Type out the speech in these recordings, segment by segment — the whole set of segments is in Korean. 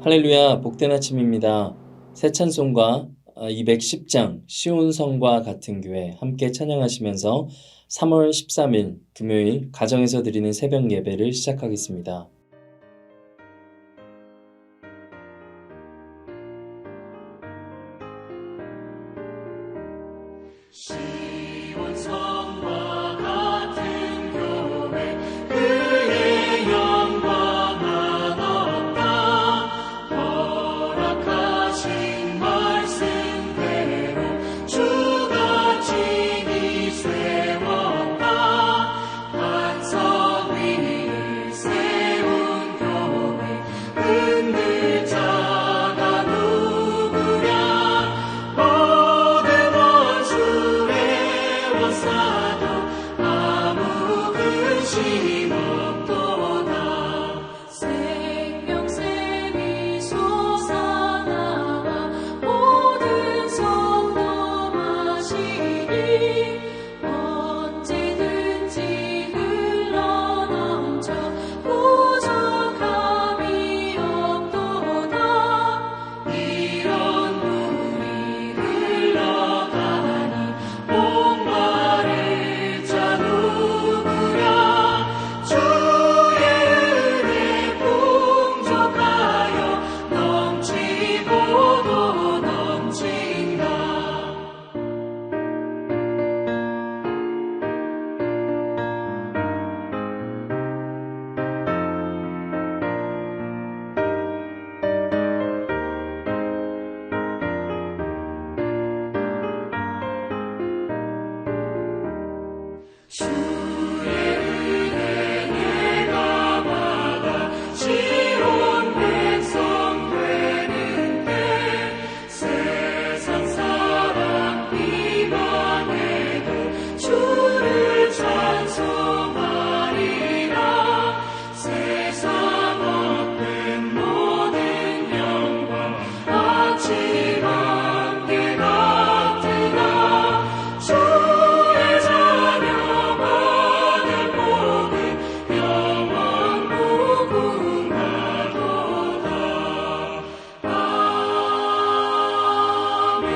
할렐루야, 복된 아침입니다. 새 찬송가 210장 시온 성과 같은 교회 함께 찬양하시면서 3월 13일 금요일 가정에서 드리는 새벽 예배를 시작하겠습니다. 시온 성과 같은 교회 그의 영광만 없다 허락하신 말씀대로 주가 친히 세웠다 반석 위를 세운 교회 흔들 자가 누구랴 모든 원수를 에워싸도 아무 근심 없도다 생명샘이 솟아나와 모든 성도 마시니 언제든지 흘러넘쳐 부족함이 없도다 이런 물이 흘러가니 목마를 자 누구랴 주의 은혜 풍족하여 넘치고도 넘친다 주의 은혜 내가 받아 지온 백성 되는 때 세상 사람 비방해도 주를 찬송하리라 세상 얻는 모든 영광 아침 안개 같으나 주의 자녀 받을 복은 영원 무궁하도다. 아멘.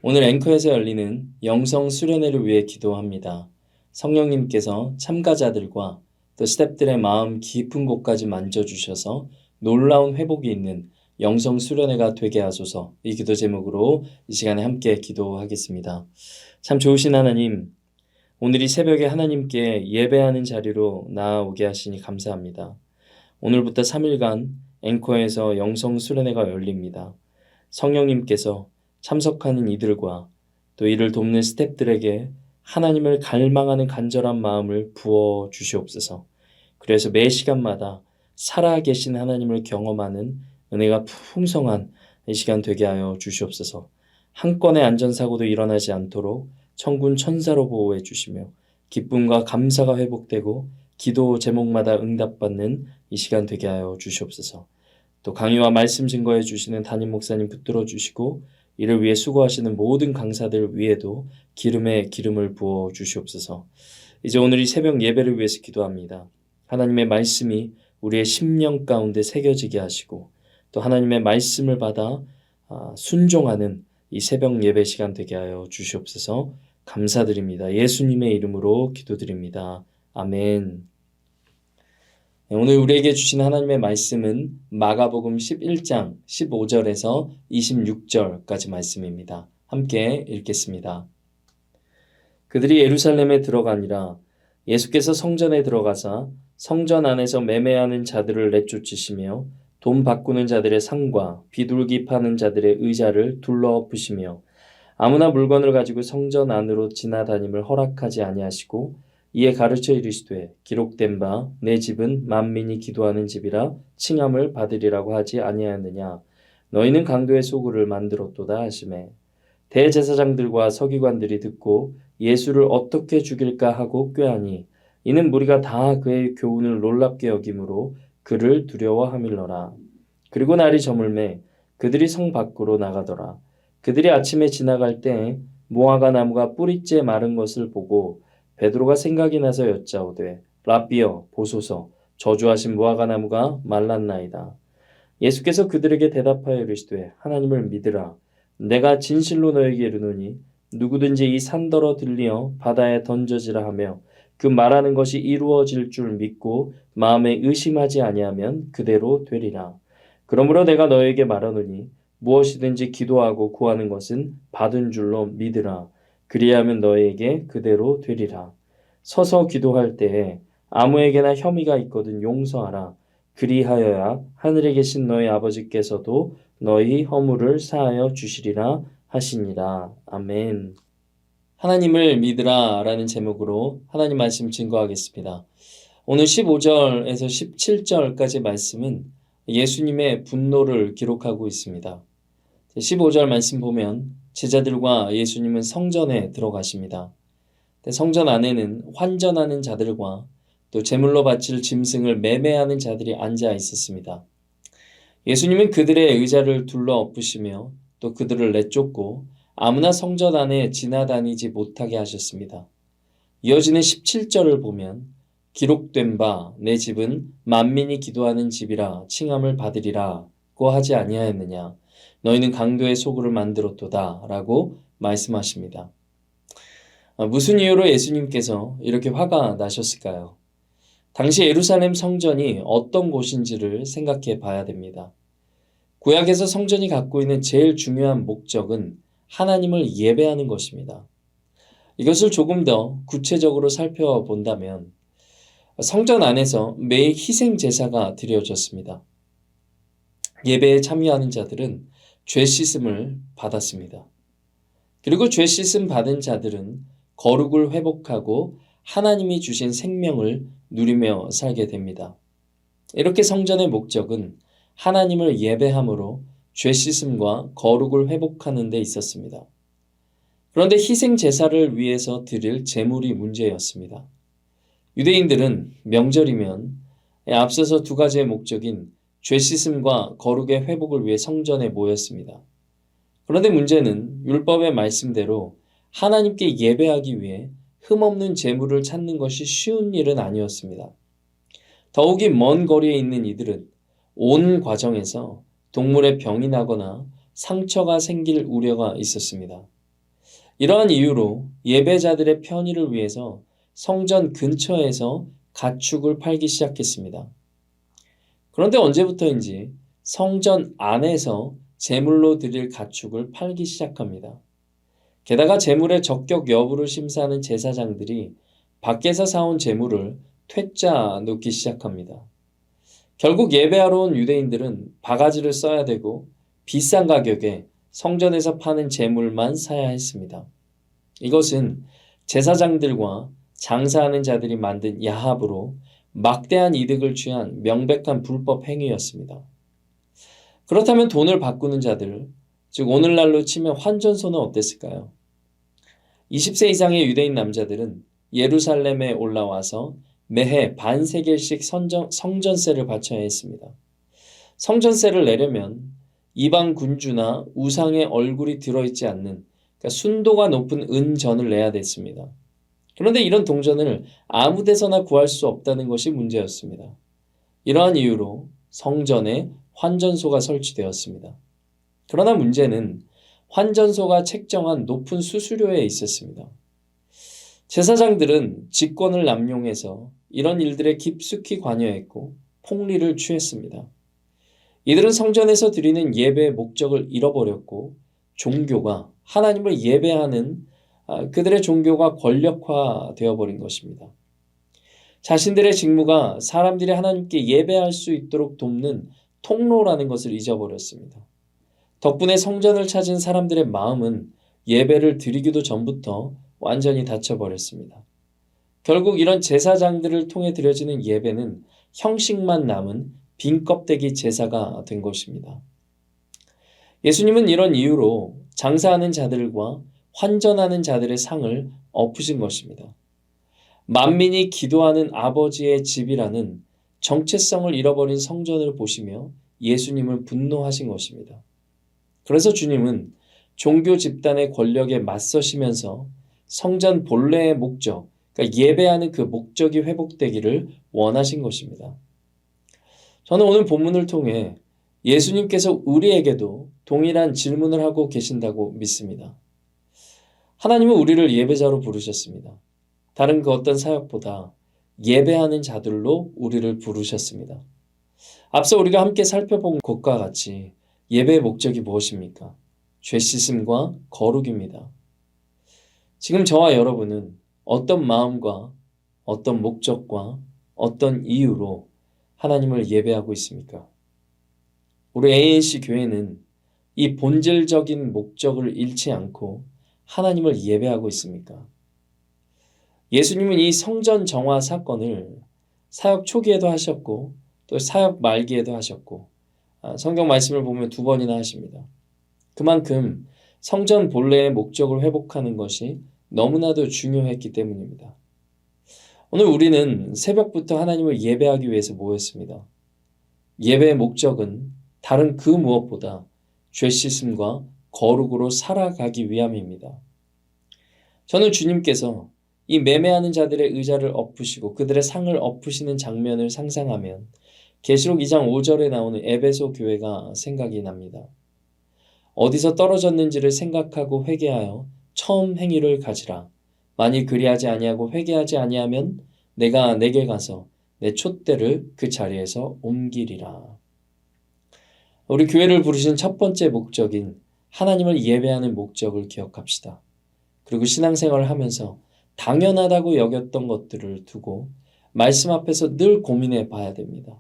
오늘 앵커에서 열리는 영성 수련회를 위해 기도합니다. 성령님께서 참가자들과 또 스태프들의 마음 깊은 곳까지 만져주셔서 놀라운 회복이 있는 영성 수련회가 되게 하소서. 이 기도 제목으로 이 시간에 함께 기도하겠습니다. 참 좋으신 하나님, 오늘 이 새벽에 하나님께 예배하는 자리로 나아오게 하시니 감사합니다. 오늘부터 3일간 앵커에서 영성 수련회가 열립니다. 성령님께서 참석하는 이들과 또 이를 돕는 스태프들에게 하나님을 갈망하는 간절한 마음을 부어 주시옵소서. 그래서 매 시간마다 살아계신 하나님을 경험하는 은혜가 풍성한 이 시간 되게 하여 주시옵소서. 한 건의 안전사고도 일어나지 않도록 천군 천사로 보호해 주시며 기쁨과 감사가 회복되고 기도 제목마다 응답받는 이 시간 되게 하여 주시옵소서. 또 강의와 말씀 증거해 주시는 담임 목사님 붙들어 주시고 이를 위해 수고하시는 모든 강사들 위에도 기름에 기름을 부어 주시옵소서. 이제 오늘 이 새벽 예배를 위해서 기도합니다. 하나님의 말씀이 우리의 심령 가운데 새겨지게 하시고 또 하나님의 말씀을 받아 순종하는 이 새벽 예배 시간 되게 하여 주시옵소서. 감사드립니다. 예수님의 이름으로 기도드립니다. 아멘. 오늘 우리에게 주신 하나님의 말씀은 마가복음 11장 15절에서 26절까지 말씀입니다. 함께 읽겠습니다. 그들이 예루살렘에 들어가니라. 예수께서 성전에 들어가사 성전 안에서 매매하는 자들을 내쫓으시며 돈 바꾸는 자들의 상과 비둘기 파는 자들의 의자를 둘러엎으시며 아무나 물건을 가지고 성전 안으로 지나다님을 허락하지 아니하시고 이에 가르쳐 이르시되 기록된 바 내 집은 만민이 기도하는 집이라 칭함을 받으리라고 하지 아니하였느냐. 너희는 강도의 소굴을 만들었도다 하시매 대제사장들과 서기관들이 듣고 예수를 어떻게 죽일까 하고 꾀하니 이는 무리가 다 그의 교훈을 놀랍게 여김으로 그를 두려워함일러라. 그리고 날이 저물매 그들이 성 밖으로 나가더라. 그들이 아침에 지나갈 때 무화과 나무가 뿌리째 마른 것을 보고 베드로가 생각이 나서 여짜오되 랍비여 보소서 저주하신 무화과 나무가 말랐나이다. 예수께서 그들에게 대답하여 이르시되 하나님을 믿으라. 내가 진실로 너에게 이르노니 누구든지 이 산더러 들리어 바다에 던져지라 하며 그 말하는 것이 이루어질 줄 믿고 마음에 의심하지 아니하면 그대로 되리라. 그러므로 내가 너에게 말하노니 무엇이든지 기도하고 구하는 것은 받은 줄로 믿으라. 그리하면 너에게 그대로 되리라. 서서 기도할 때에 아무에게나 혐의가 있거든 용서하라. 그리하여야 하늘에 계신 너희 아버지께서도 너희 허물을 사하여 주시리라 하시니라. 아멘. 하나님을 믿으라 라는 제목으로 하나님 말씀 증거하겠습니다. 오늘 15절에서 17절까지 말씀은 예수님의 분노를 기록하고 있습니다. 15절 말씀 보면 제자들과 예수님은 성전에 들어가십니다. 성전 안에는 환전하는 자들과 또 제물로 바칠 짐승을 매매하는 자들이 앉아 있었습니다. 예수님은 그들의 의자를 둘러 엎으시며 또 그들을 내쫓고 아무나 성전 안에 지나다니지 못하게 하셨습니다. 이어지는 17절을 보면 기록된 바 내 집은 만민이 기도하는 집이라 칭함을 받으리라고 하지 아니하였느냐. 너희는 강도의 소굴을 만들었도다 라고 말씀하십니다. 무슨 이유로 예수님께서 이렇게 화가 나셨을까요? 당시 예루살렘 성전이 어떤 곳인지를 생각해 봐야 됩니다. 구약에서 성전이 갖고 있는 제일 중요한 목적은 하나님을 예배하는 것입니다. 이것을 조금 더 구체적으로 살펴본다면 성전 안에서 매일 희생 제사가 드려졌습니다. 예배에 참여하는 자들은 죄 씻음을 받았습니다. 그리고 죄 씻음 받은 자들은 거룩을 회복하고 하나님이 주신 생명을 누리며 살게 됩니다. 이렇게 성전의 목적은 하나님을 예배함으로 죄 씻음과 거룩을 회복하는 데 있었습니다. 그런데 희생 제사를 위해서 드릴 제물이 문제였습니다. 유대인들은 명절이면 앞서서 두 가지의 목적인 죄 씻음과 거룩의 회복을 위해 성전에 모였습니다. 그런데 문제는 율법의 말씀대로 하나님께 예배하기 위해 흠없는 제물을 찾는 것이 쉬운 일은 아니었습니다. 더욱이 먼 거리에 있는 이들은 온 과정에서 동물의 병이 나거나 상처가 생길 우려가 있었습니다. 이러한 이유로 예배자들의 편의를 위해서 성전 근처에서 가축을 팔기 시작했습니다. 그런데 언제부터인지 성전 안에서 제물로 드릴 가축을 팔기 시작합니다. 게다가 제물의 적격 여부를 심사하는 제사장들이 밖에서 사온 제물을 퇴짜 놓기 시작합니다. 결국 예배하러 온 유대인들은 바가지를 써야 되고 비싼 가격에 성전에서 파는 제물만 사야 했습니다. 이것은 제사장들과 장사하는 자들이 만든 야합으로 막대한 이득을 취한 명백한 불법 행위였습니다. 그렇다면 돈을 바꾸는 자들, 즉 오늘날로 치면 환전소는 어땠을까요? 20세 이상의 유대인 남자들은 예루살렘에 올라와서 매해 반세겔씩 성전세를 바쳐야 했습니다. 성전세를 내려면 이방 군주나 우상의 얼굴이 들어있지 않는 그러니까 순도가 높은 은전을 내야 됐습니다. 그런데 이런 동전을 아무 데서나 구할 수 없다는 것이 문제였습니다. 이러한 이유로 성전에 환전소가 설치되었습니다. 그러나 문제는 환전소가 책정한 높은 수수료에 있었습니다. 제사장들은 직권을 남용해서 이런 일들에 깊숙이 관여했고 폭리를 취했습니다. 이들은 성전에서 드리는 예배의 목적을 잃어버렸고 종교가 하나님을 예배하는 그들의 종교가 권력화되어 버린 것입니다. 자신들의 직무가 사람들이 하나님께 예배할 수 있도록 돕는 통로라는 것을 잊어버렸습니다. 덕분에 성전을 찾은 사람들의 마음은 예배를 드리기도 전부터 완전히 닫혀버렸습니다. 결국 이런 제사장들을 통해 드려지는 예배는 형식만 남은 빈 껍데기 제사가 된 것입니다. 예수님은 이런 이유로 장사하는 자들과 환전하는 자들의 상을 엎으신 것입니다. 만민이 기도하는 아버지의 집이라는 정체성을 잃어버린 성전을 보시며 예수님을 분노하신 것입니다. 그래서 주님은 종교 집단의 권력에 맞서시면서 성전 본래의 목적, 그러니까 예배하는 그 목적이 회복되기를 원하신 것입니다. 저는 오늘 본문을 통해 예수님께서 우리에게도 동일한 질문을 하고 계신다고 믿습니다. 하나님은 우리를 예배자로 부르셨습니다. 다른 그 어떤 사역보다 예배하는 자들로 우리를 부르셨습니다. 앞서 우리가 함께 살펴본 것과 같이 예배의 목적이 무엇입니까? 죄 씻음과 거룩입니다. 지금 저와 여러분은 어떤 마음과 어떤 목적과 어떤 이유로 하나님을 예배하고 있습니까? 우리 ANC 교회는 이 본질적인 목적을 잃지 않고 하나님을 예배하고 있습니까? 예수님은 이 성전 정화 사건을 사역 초기에도 하셨고 또 사역 말기에도 하셨고 성경 말씀을 보면 2번이나 하십니다. 그만큼 성전 본래의 목적을 회복하는 것이 너무나도 중요했기 때문입니다. 오늘 우리는 새벽부터 하나님을 예배하기 위해서 모였습니다. 예배의 목적은 다른 그 무엇보다 죄 씻음과 거룩으로 살아가기 위함입니다. 저는 주님께서 이 매매하는 자들의 의자를 엎으시고 그들의 상을 엎으시는 장면을 상상하면 계시록 2장 5절에 나오는 에베소 교회가 생각이 납니다. 어디서 떨어졌는지를 생각하고 회개하여 처음 행위를 가지라. 만일 그리하지 아니하고 회개하지 아니하면 내가 내게 가서 내 촛대를 그 자리에서 옮기리라. 우리 교회를 부르신 첫 번째 목적인 하나님을 예배하는 목적을 기억합시다. 그리고 신앙생활을 하면서 당연하다고 여겼던 것들을 두고 말씀 앞에서 늘 고민해 봐야 됩니다.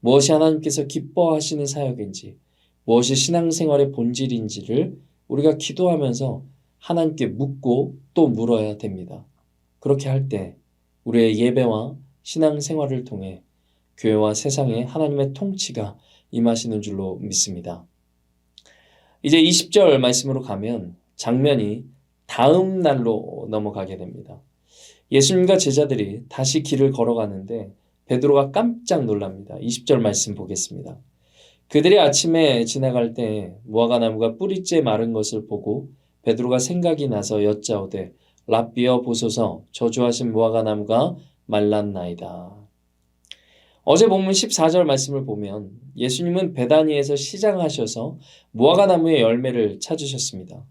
무엇이 하나님께서 기뻐하시는 사역인지, 무엇이 신앙생활의 본질인지를 우리가 기도하면서 하나님께 묻고 또 물어야 됩니다. 그렇게 할 때 우리의 예배와 신앙생활을 통해 교회와 세상에 하나님의 통치가 임하시는 줄로 믿습니다. 이제 20절 말씀으로 가면 장면이 다음 날로 넘어가게 됩니다. 예수님과 제자들이 다시 길을 걸어가는데 베드로가 깜짝 놀랍니다. 20절 말씀 보겠습니다. 그들이 아침에 지나갈 때 무화과 나무가 뿌리째 마른 것을 보고 베드로가 생각이 나서 여짜오되 랍비여 보소서 저주하신 무화과 나무가 말랐나이다. 어제 본문 14절 말씀을 보면 예수님은 베다니에서 시장하셔서 무화과 나무의 열매를 찾으셨습니다.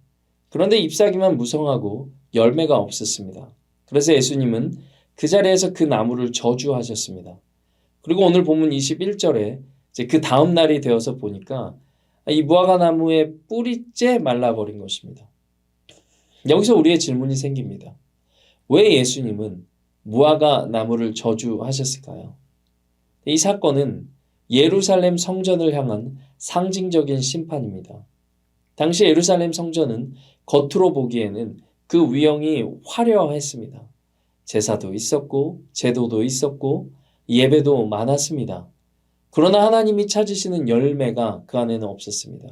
그런데 잎사귀만 무성하고 열매가 없었습니다. 그래서 예수님은 그 자리에서 그 나무를 저주하셨습니다. 그리고 오늘 본문 21절에 이제 그 다음 날이 되어서 보니까 이 무화과 나무의 뿌리째 말라버린 것입니다. 여기서 우리의 질문이 생깁니다. 왜 예수님은 무화과 나무를 저주하셨을까요? 이 사건은 예루살렘 성전을 향한 상징적인 심판입니다. 당시 예루살렘 성전은 겉으로 보기에는 그 위형이 화려했습니다. 제사도 있었고 제도도 있었고 예배도 많았습니다. 그러나 하나님이 찾으시는 열매가 그 안에는 없었습니다.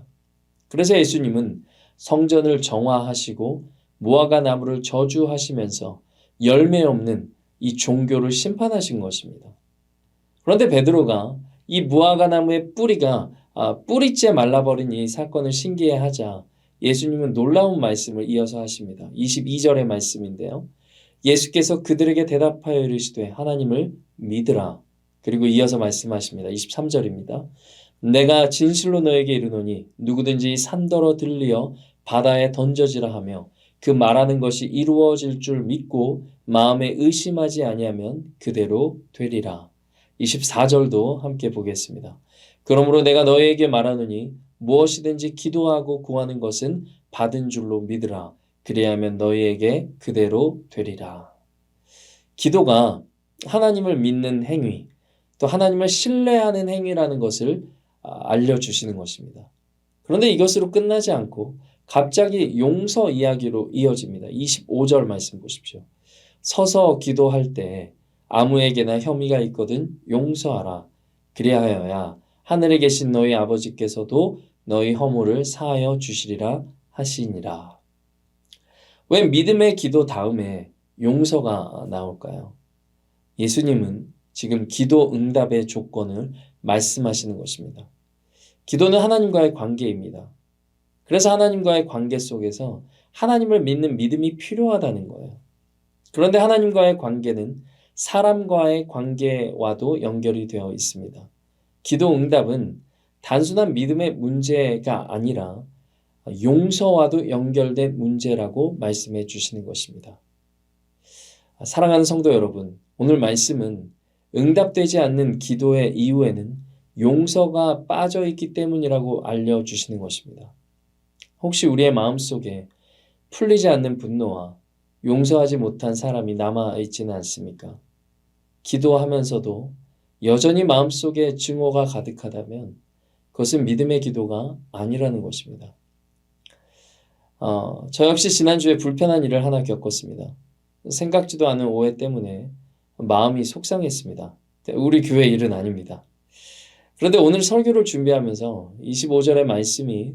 그래서 예수님은 성전을 정화하시고 무화과 나무를 저주하시면서 열매 없는 이 종교를 심판하신 것입니다. 그런데 베드로가 이 무화과 나무의 뿌리째 말라버린 이 사건을 신기해하자 예수님은 놀라운 말씀을 이어서 하십니다. 22절의 말씀인데요. 예수께서 그들에게 대답하여 이르시되 하나님을 믿으라. 그리고 이어서 말씀하십니다. 23절입니다. 내가 진실로 너에게 이르노니 누구든지 산더러 들리어 바다에 던져지라 하며 그 말하는 것이 이루어질 줄 믿고 마음에 의심하지 아니하면 그대로 되리라. 24절도 함께 보겠습니다. 그러므로 내가 너희에게 말하노니 무엇이든지 기도하고 구하는 것은 받은 줄로 믿으라. 그리하면 너희에게 그대로 되리라. 기도가 하나님을 믿는 행위, 또 하나님을 신뢰하는 행위라는 것을 알려주시는 것입니다. 그런데 이것으로 끝나지 않고 갑자기 용서 이야기로 이어집니다. 25절 말씀 보십시오. 서서 기도할 때 아무에게나 혐의가 있거든 용서하라. 그리하여야 하늘에 계신 너희 아버지께서도 너희 허물을 사하여 주시리라 하시니라. 왜 믿음의 기도 다음에 용서가 나올까요? 예수님은 지금 기도 응답의 조건을 말씀하시는 것입니다. 기도는 하나님과의 관계입니다. 그래서 하나님과의 관계 속에서 하나님을 믿는 믿음이 필요하다는 거예요. 그런데 하나님과의 관계는 사람과의 관계와도 연결이 되어 있습니다. 기도 응답은 단순한 믿음의 문제가 아니라 용서와도 연결된 문제라고 말씀해 주시는 것입니다. 사랑하는 성도 여러분, 오늘 말씀은 응답되지 않는 기도의 이유에는 용서가 빠져 있기 때문이라고 알려주시는 것입니다. 혹시 우리의 마음속에 풀리지 않는 분노와 용서하지 못한 사람이 남아있지는 않습니까? 기도하면서도 여전히 마음속에 증오가 가득하다면 그것은 믿음의 기도가 아니라는 것입니다. 저 역시 지난주에 불편한 일을 하나 겪었습니다. 생각지도 않은 오해 때문에 마음이 속상했습니다. 우리 교회 일은 아닙니다. 그런데 오늘 설교를 준비하면서 25절의 말씀이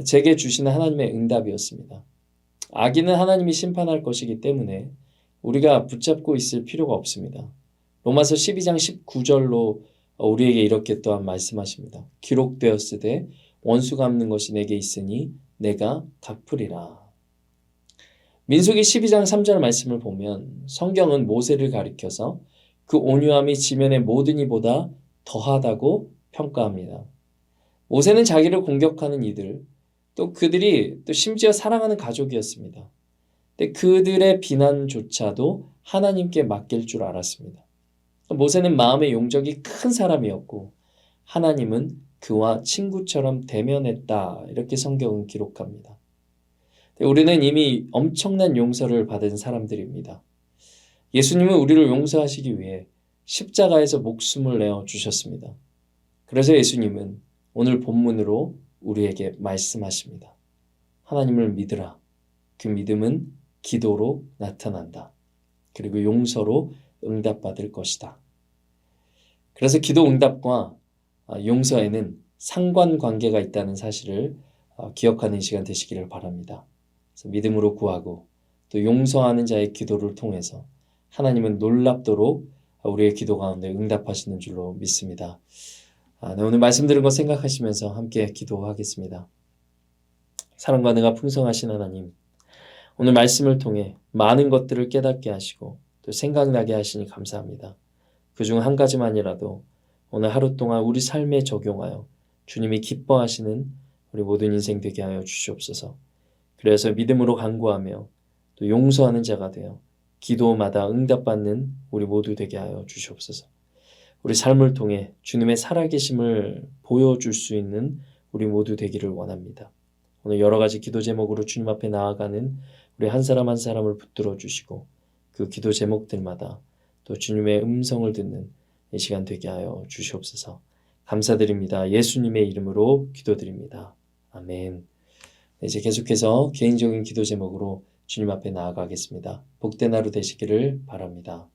제게 주시는 하나님의 응답이었습니다. 악인은 하나님이 심판할 것이기 때문에 우리가 붙잡고 있을 필요가 없습니다. 로마서 12장 19절로 우리에게 이렇게 또한 말씀하십니다. 기록되었으되 원수 갚는 것이 내게 있으니 내가 갚으리라. 민수기 12장 3절 말씀을 보면 성경은 모세를 가리켜서 그 온유함이 지면의 모든 이보다 더하다고 평가합니다. 모세는 자기를 공격하는 이들, 또 그들이 또 심지어 사랑하는 가족이었습니다. 근데 그들의 비난조차도 하나님께 맡길 줄 알았습니다. 모세는 마음의 용적이 큰 사람이었고 하나님은 그와 친구처럼 대면했다. 이렇게 성경은 기록합니다. 우리는 이미 엄청난 용서를 받은 사람들입니다. 예수님은 우리를 용서하시기 위해 십자가에서 목숨을 내어 주셨습니다. 그래서 예수님은 오늘 본문으로 우리에게 말씀하십니다. 하나님을 믿으라. 그 믿음은 기도로 나타난다. 그리고 용서로 응답받을 것이다. 그래서 기도 응답과 용서에는 상관관계가 있다는 사실을 기억하는 시간 되시기를 바랍니다. 그래서 믿음으로 구하고 또 용서하는 자의 기도를 통해서 하나님은 놀랍도록 우리의 기도 가운데 응답하시는 줄로 믿습니다. 네, 오늘 말씀 들은 거 생각하시면서 함께 기도하겠습니다. 사랑과 은혜가 풍성하신 하나님, 오늘 말씀을 통해 많은 것들을 깨닫게 하시고 또 생각나게 하시니 감사합니다. 그중 한 가지만이라도 오늘 하루 동안 우리 삶에 적용하여 주님이 기뻐하시는 우리 모든 인생 되게 하여 주시옵소서. 그래서 믿음으로 간구하며 또 용서하는 자가 되어 기도마다 응답받는 우리 모두 되게 하여 주시옵소서. 우리 삶을 통해 주님의 살아계심을 보여줄 수 있는 우리 모두 되기를 원합니다. 오늘 여러 가지 기도 제목으로 주님 앞에 나아가는 우리 한 사람 한 사람을 붙들어 주시고 그 기도 제목들마다 또 주님의 음성을 듣는 이 시간 되게 하여 주시옵소서. 감사드립니다. 예수님의 이름으로 기도드립니다. 아멘. 이제 계속해서 개인적인 기도 제목으로 주님 앞에 나아가겠습니다. 복된 하루 되시기를 바랍니다.